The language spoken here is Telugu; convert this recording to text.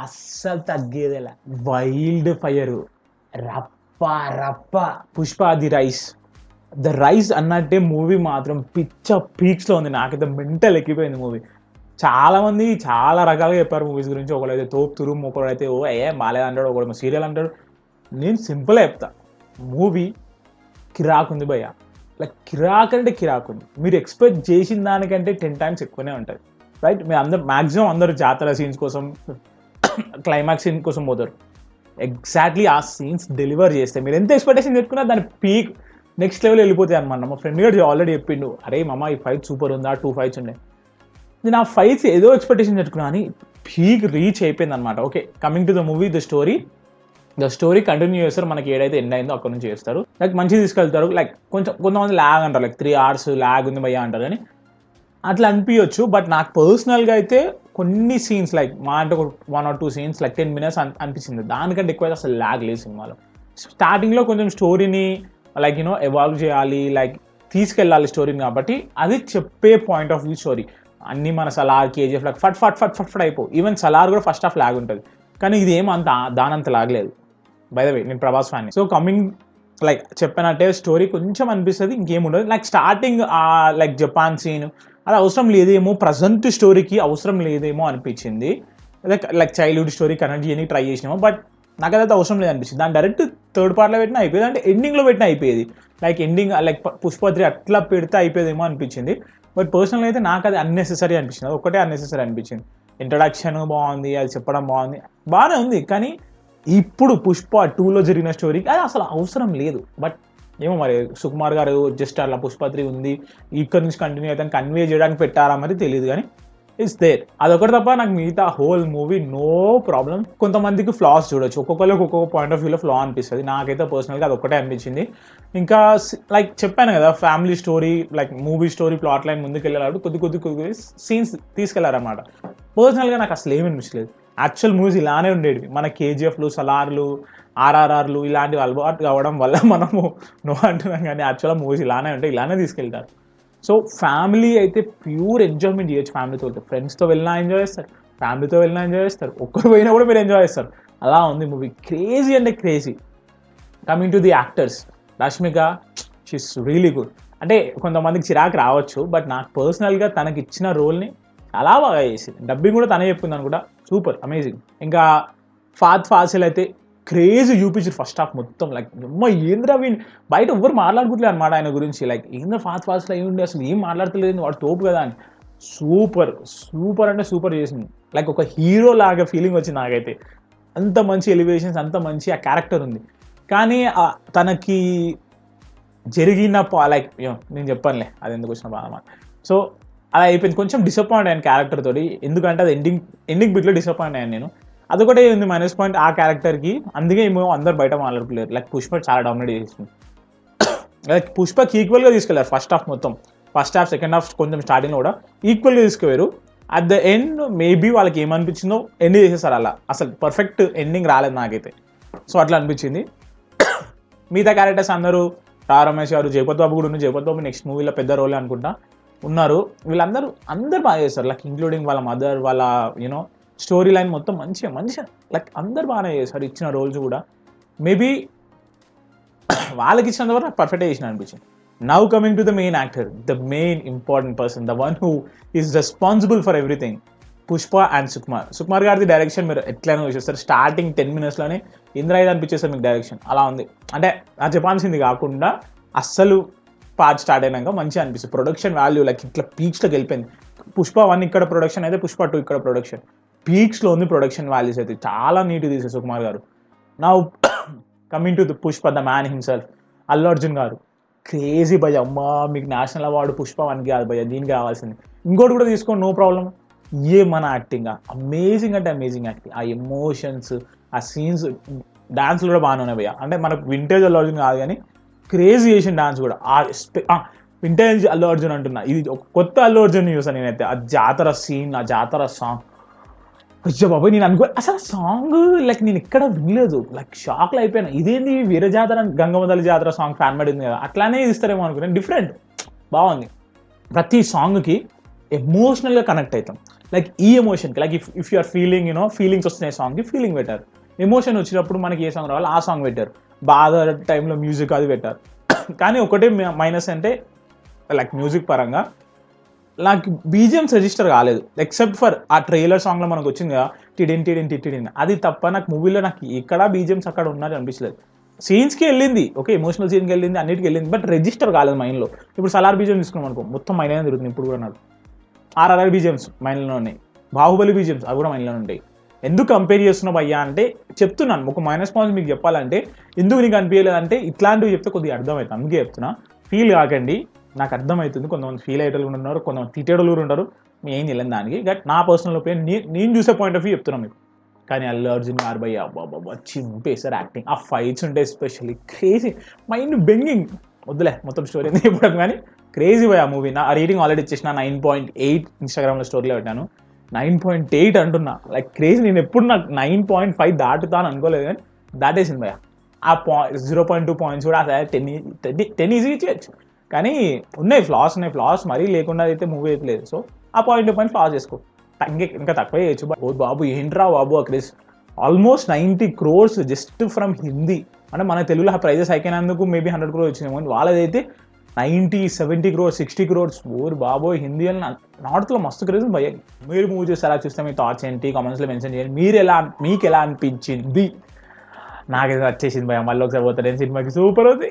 అస్సలు తగ్గేదేలా. వైల్డ్ ఫైర్, రప్ప రప్ప. పుష్ప ద రైస్ అన్నట్టే మూవీ మాత్రం పిచ్చ పీక్స్లో ఉంది. నాకైతే మెంటల్ ఎక్కిపోయింది మూవీ. చాలామంది చాలా రకాలుగా చెప్పారు మూవీస్ గురించి. ఒకడైతే తోపు తురుము, ఒకడైతే బాలేదు అంటాడు, ఒకడు సీరియల్ అంటాడు. నేను సింపుల్గా చెప్తా, మూవీ కిరాక్ ఉంది భయ్య. లైక్ కిరాక్ అంటే కిరాక్ ఉంది. మీరు ఎక్స్పెక్ట్ చేసిన దానికంటే 10 times ఎక్కువనే ఉంటుంది, రైట్? మీరు అందరు మ్యాక్సిమం అందరు జాతర సీన్స్ కోసం, క్లైమాక్స్ సీన్ కోసం పోతారు. ఎగ్జాక్ట్లీ ఆ సీన్స్ డెలివర్ చేస్తే మీరు ఎంత ఎక్స్పెక్టేషన్ పెట్టుకున్నా దాని పీక్ నెక్స్ట్ లెవెల్ వెళ్ళిపోతాయి అనమాట. మా ఫ్రెండ్ గారు ఆల్రెడీ చెప్పిండు, అరే మామ ఈ ఫైట్ సూపర్ ఉందా, 2 fights ఉన్నాయి. నేను ఆ ఫైట్స్ ఏదో ఎక్స్పెక్టేషన్ పెట్టుకున్నా అని పీక్ రీచ్ అయిపోయింది అనమాట. Okay, coming to the movie, the story continue చేస్తారు. మనకి ఏదైతే ఎండ్ అయిందో అక్కడ నుంచి చేస్తారు. లైక్ మంచిగా తీసుకెళ్తారు. లైక్ కొంతమంది ల్యాగ్ అంటారు, లైక్ 3 hours ల్యాగ్ ఉంది భయ్యా అంటారు, కానీ అట్లా అనిపించవచ్చు. బట్ నాకు పర్సనల్గా అయితే కొన్ని సీన్స్ లైక్ మా అంటే 1 or 2 scenes లైక్ 10 minutes అనిపించింది. దానికంటే ఎక్కువ అసలు ల్యాగ్ లేదు సినిమాలో. స్టార్టింగ్లో కొంచెం స్టోరీని లైక్ ఎవాల్వ్ చేయాలి, లైక్ తీసుకెళ్ళాలి స్టోరీని, కాబట్టి అది చెప్పే పాయింట్ ఆఫ్ వ్యూ స్టోరీ. అన్నీ మన సలార్, కేజీఎఫ్ లైక్ ఫట్ ఫట్ ఫట్ ఫట్ ఫట్ అయిపోవు. ఈవెన్ సలార్ కూడా ఫస్ట్ హాఫ్ ల్యాగ్ ఉంటుంది, కానీ ఇది ఏమంత దానంత లాగలేదు. బై ద వే నేను Prabhas fan. So coming like చెప్పినట్టే స్టోరీ కొంచెం అనిపిస్తుంది, ఇంకేముండదు. Like starting like Japan scene అది అవసరం లేదేమో, ప్రజెంట్ స్టోరీకి అవసరం లేదేమో అనిపించింది. లైక్ చైల్డ్హుడ్ స్టోరీ కనెక్ట్ చేయడానికి ట్రై చేసినాము, బట్ నాకు అదైతే అవసరం లేదు అనిపించింది. దాని డైరెక్ట్ థర్డ్ పార్ట్లో పెట్టినా అయిపోయేది, అంటే ఎండింగ్లో పెట్టినా అయిపోయేది. లైక్ ఎండింగ్ లైక్ పుష్ప 3 అట్లా పెడితే అయిపోయేదేమో అనిపించింది. బట్ పర్సనల్ అయితే నాకు అది అన్నెసెసరీ అనిపించింది. అది ఒకటే అన్నెసెసరీ అనిపించింది. ఇంట్రడక్షన్ బాగుంది, అది చెప్పడం బాగుంది, బాగానే ఉంది. కానీ ఇప్పుడు పుష్ప 2లో జరిగిన స్టోరీకి అది అసలు అవసరం లేదు. బట్ ఏమో మరి సుకుమార్ గారు జస్ట్ అలా పుష్ప 3 ఉంది, ఇక్కడ నుంచి కంటిన్యూ అయితే కన్వే చేయడానికి పెట్టారా మరి తెలియదు, కానీ ఇట్స్ దేర్. అదొకటి తప్ప నాకు మిగతా హోల్ మూవీ నో ప్రాబ్లం. కొంతమందికి ఫ్లాస్ చూడొచ్చు, ఒక్కొక్కరికి ఒక్కొక్క పాయింట్ ఆఫ్ వ్యూలో ఫ్లా అనిపిస్తుంది. నాకైతే పర్సనల్గా అది ఒక్కటే అనిపించింది. ఇంకా లైక్ చెప్పాను కదా, family story like movie story plot line ముందుకు వెళ్ళాడు, కొద్ది సీన్స్ తీసుకెళ్లారన్నమాట. పర్సనల్గా నాకు అసలు ఏమి అనిపించలేదు. యాక్చువల్ మూవీస్ ఇలానే ఉండేవి. మన కేజీఎఫ్లు, సలార్లు, ఆర్ఆర్ఆర్లు ఇలాంటివి అలవాటు కావడం వల్ల మనము నో అంటున్నాం, కానీ యాక్చువల్గా మూవీస్ ఇలానే ఉంటాయి, ఇలానే తీసుకెళ్తారు. సో ఫ్యామిలీ అయితే ప్యూర్ ఎంజాయ్మెంట్ చేయొచ్చు. ఫ్యామిలీతో వెళ్తే, ఫ్రెండ్స్తో వెళ్ళినా ఎంజాయ్ చేస్తారు, ఫ్యామిలీతో వెళ్ళినా ఎంజాయ్ చేస్తారు, ఒక్కరు పోయినా కూడా మీరు ఎంజాయ్ చేస్తారు. అలా ఉంది మూవీ. క్రేజీ అంటే crazy. Coming to the actors, Rashmika she's really good. అంటే కొంతమందికి చిరాకు రావచ్చు, బట్ నాకు పర్సనల్గా తనకి ఇచ్చిన రోల్ని చాలా బాగా చేసింది. డబ్బింగ్ కూడా తనే చెప్పింది అనుకుంటా, సూపర్ అమేజింగ్. ఇంకా ఫాసిల్ అయితే క్రేజీ చూపించారు ఫస్ట్ హాఫ్ మొత్తం. లైక్ ఏంద్రా బయట ఎవ్వరు మాట్లాడుకుంటలేదు అనమాట ఆయన గురించి. లైక్ ఏంద్ర ఫాసిల్ అయ్యి ఉండి అసలు ఏం మాట్లాడతలేదు, వాడు తోపు కదా అని. సూపర్ అంటే సూపర్ చేసింది. లైక్ ఒక హీరో లాగా ఫీలింగ్ వచ్చింది నాకైతే. అంత మంచి ఎలివేషన్స్, అంత మంచి ఆ క్యారెక్టర్ ఉంది. కానీ తనకి జరిగిన లైక్ నేను చెప్పనులే అది ఎందుకు వచ్చిన బాధ మాట. సో అలా అయిపోయింది. కొంచెం డిసప్పాయింట్ అయ్యాను క్యారెక్టర్ తోటి, ఎందుకంటే అది ఎండింగ్ బిట్లో డిసప్పాయింట్ అయ్యాను నేను. అదొకటే ఉంది మైనస్ పాయింట్ ఆ క్యారెక్టర్కి. అందుకే ఏమో అందరు బయట మాట్లాడుకోలేరు. లైక్ పుష్ప చాలా డామినేట్ చేసింది. లైక్ పుష్పకి ఈక్వల్గా తీసుకెళ్లారు ఫస్ట్ హాఫ్ మొత్తం. ఫస్ట్ హాఫ్, సెకండ్ హాఫ్ కొంచెం స్టార్టింగ్లో కూడా ఈక్వల్గా తీసుకుపోయారు. అట్ ద ఎండ్ మేబీ వాళ్ళకి ఏమనిపించిందో ఎండ్ చేసేసారు అలా. అసలు పర్ఫెక్ట్ ఎండింగ్ రాలేదు నాకైతే. సో అట్లా అనిపించింది. మిగతా క్యారెక్టర్స్ అందరూ రమేష్ గారు, జయపత్ బాబు కూడా ఉన్నారు. జయపత్ బాబు నెక్స్ట్ మూవీలో పెద్ద రోలే అనుకుంటా ఉన్నారు. వీళ్ళందరూ బాగా చేస్తారు. లైక్ ఇంక్లూడింగ్ వాళ్ళ మదర్, వాళ్ళ స్టోరీ లైన్ మొత్తం మంచిగా లైక్ అందరు బాగానే చేస్తారు ఇచ్చిన రోల్స్ కూడా. మేబీ వాళ్ళకి ఇచ్చినంత వరకు నాకు పర్ఫెక్ట్గా చేసిన అనిపించింది. Now coming to the main actor, the main important person, the one who is responsible for everything, Pushpa and Sukumar గారిది డైరెక్షన్ మీరు ఎట్లయినా చూసేస్తారు. స్టార్టింగ్ 10 minutesలోనే ఇంద్రా ఇది అనిపించేస్తారు మీకు డైరెక్షన్. అలా ఉంది. అంటే అది చెప్పాల్సింది కాకుండా అస్సలు పార్ట్ స్టార్ట్ అయినాక మంచిగా అనిపిస్తుంది. ప్రొడక్షన్ వాల్యూ లైక్ ఇట్లా పీక్స్లోకి వెళ్ళిపోయింది. పుష్ప 1 ఇక్కడ ప్రొడక్షన్ అయితే పుష్ప 2 ఇక్కడ ప్రొడక్షన్ పీక్స్లో ఉంది. ప్రొడక్షన్ వాల్యూస్ అయితే చాలా నీట్గా తీసారు సుకుమార్ గారు. Now coming to the Pushpa, the man himself, Allu Arjun గారు. క్రేజీ భయ్య, అమ్మా మీకు నేషనల్ అవార్డు పుష్ప 1కి కాదు భయ్య, దీనికి కావాల్సింది. ఇంకోటి కూడా తీసుకోండి, నో ప్రాబ్లం. మన యాక్టింగ్ అమేజింగ్ అంటే అమేజింగ్ యాక్టింగ్. ఆ ఎమోషన్స్, ఆ సీన్స్, డాన్స్లు కూడా బాగానే ఉన్నాయి భయ్య. అంటే మనకు వింటేజ్ అల్లు అర్జున్ కాదు కానీ క్రేజీ చేసిన డాన్స్ కూడా. వింటేజ్ అల్లు అర్జున్ అంటున్నా, ఇది ఒక కొత్త అల్లు అర్జున్ చూసాను నేనైతే. ఆ జాతర సీన్, ఆ జాతర సాంగ్, అయ్యో బాబాయ్ నేను అసలు సాంగ్ లైక్ నేను ఎక్కడ వినలేదు. లైక్ షాక్లో అయిపోయాను. ఇదేంది వీర జాతర, గంగమ్మదల్లి జాతర సాంగ్ ఫ్యాన్ పడింది కదా, అట్లానే ఇస్తారేమో అనుకున్నాను. డిఫరెంట్ బాగుంది. ప్రతి సాంగ్కి ఎమోషనల్గా కనెక్ట్ అవుతాం. లైక్ ఈ ఎమోషన్కి like if you are feeling feelings వస్తున్నాయి సాంగ్కి ఫీలింగ్ పెట్టారు, ఎమోషన్ వచ్చినప్పుడు మనకి ఏ సాంగ్ రావాలి ఆ సాంగ్ పెట్టారు, బాధ టైంలో మ్యూజిక్ అది పెట్టారు. కానీ ఒకటే మైనస్ అంటే లైక్ మ్యూజిక్ పరంగా నాకు బీజిఎమ్స్ రిజిస్టర్ కాలేదు, ఎక్సెప్ట్ ఫర్ ఆ ట్రైలర్ సాంగ్లో మనకు వచ్చింది కదా టిడిన్ టిడిన్ టిడిన్, అది తప్ప నాకు మూవీలో నాకు ఎక్కడ బీజిఎమ్స్ అక్కడ ఉన్నది అనిపించలేదు. సీన్స్కి వెళ్ళింది, ఓకే ఎమోషనల్ సీన్కి వెళ్ళింది, అన్నిటికి వెళ్ళింది, బట్ రిజిస్టర్ కాలేదు మైండ్లో. ఇప్పుడు సలార్ బీజిఎం తీసుకున్నాం అనుకో, మొత్తం మైండ్లోనే తిరుగుతుంది ఇప్పుడు కూడా నాకు. ఆర్ఆర్ఆర్ బీజిఎమ్స్ మైండ్లో ఉన్నాయి, బాహుబలి బీజిఎమ్స్ అవి కూడా మైండ్లో ఉంటాయి. ఎందుకు కంపేర్ చేస్తున్నావు అయ్యా అంటే చెప్తున్నాను, ఒక మైనస్ పాయింట్స్ మీకు చెప్పాలంటే ఎందుకు నీకు అనిపించలేదంటే ఇట్లాంటివి చెప్తే కొద్దిగా అర్థమవుతుంది, అందుకే చెప్తున్నా. ఫీల్ కాకండి, నాకు అర్థమవుతుంది. కొంతమంది ఫీల్ అయ్యేటోళ్ళు ఉన్నారు, కొంతమంది తిట్టేటోళ్ళు కూడా ఉంటారు, మేము ఏం తెలియదు దానికి. బట్ నా పర్సనల్ ఒపీనియన్, నేను చూసే పాయింట్ ఆఫ్ వ్యూ చెప్తున్నాను మీకు. కానీ అల్లు అర్జున్ గారు భయ్య అబ్బాబ్బా చింపేశారు యాక్టింగ్, ఆ ఫైట్స్ ఉంటాయి ఎస్పెషల్లీ క్రేజీ, మైండ్ బెంగింగ్. వద్దులే మొత్తం స్టోరీ ఎందుకు చెప్పడం, కానీ క్రేజీ పోయి ఆ మూవీ. నా రేటింగ్ ఆల్రెడీ ఇచ్చేసిన 9.8 ఇన్స్టాగ్రామ్లో స్టోరీలో పెట్టాను, 9.8 అంటున్నా, లైక్ క్రేజీ. నేను ఎప్పుడు నాకు 9.5 దాటుతాను అనుకోలేదు, కానీ దాటేసింది భయ్య. ఆ 0.2 పాయింట్స్ కూడా అసలు 10 ఈజీగా చేయొచ్చు, కానీ ఉన్నాయి ఫ్లాస్ మరీ లేకుండా అయితే మూవీ అయితే లేదు. సో ఆ పాయింట్ ఫ్లాస్ చేసుకో, ఇంకా తక్కువ చేయొచ్చు. బట్ ఓ బాబు ఏంట్రా బాబు అక్కడ almost 90 crores just from Hindi. అంటే మన తెలుగులో ఆ ప్రైజెస్ అయిపోయినందుకు మేబీ 100 crores వచ్చినామో, వాళ్ళదైతే 90, 70 crores, 60 crores. ఓరు బాబో హిందీ అని నార్త్లో మస్తు క్రేజ్ భయ్య. మీరు మూవీ చూస్తారా, చూస్తే మీ థాట్స్ ఏంటి కామెంట్స్లో మెన్షన్ చేయండి. మీకు ఎలా అనిపించింది? నాకైతే వచ్చేసింది భయ్య, మళ్ళీ ఒకసారి పోతాను సినిమాకి, సూపర్ అవుతుంది.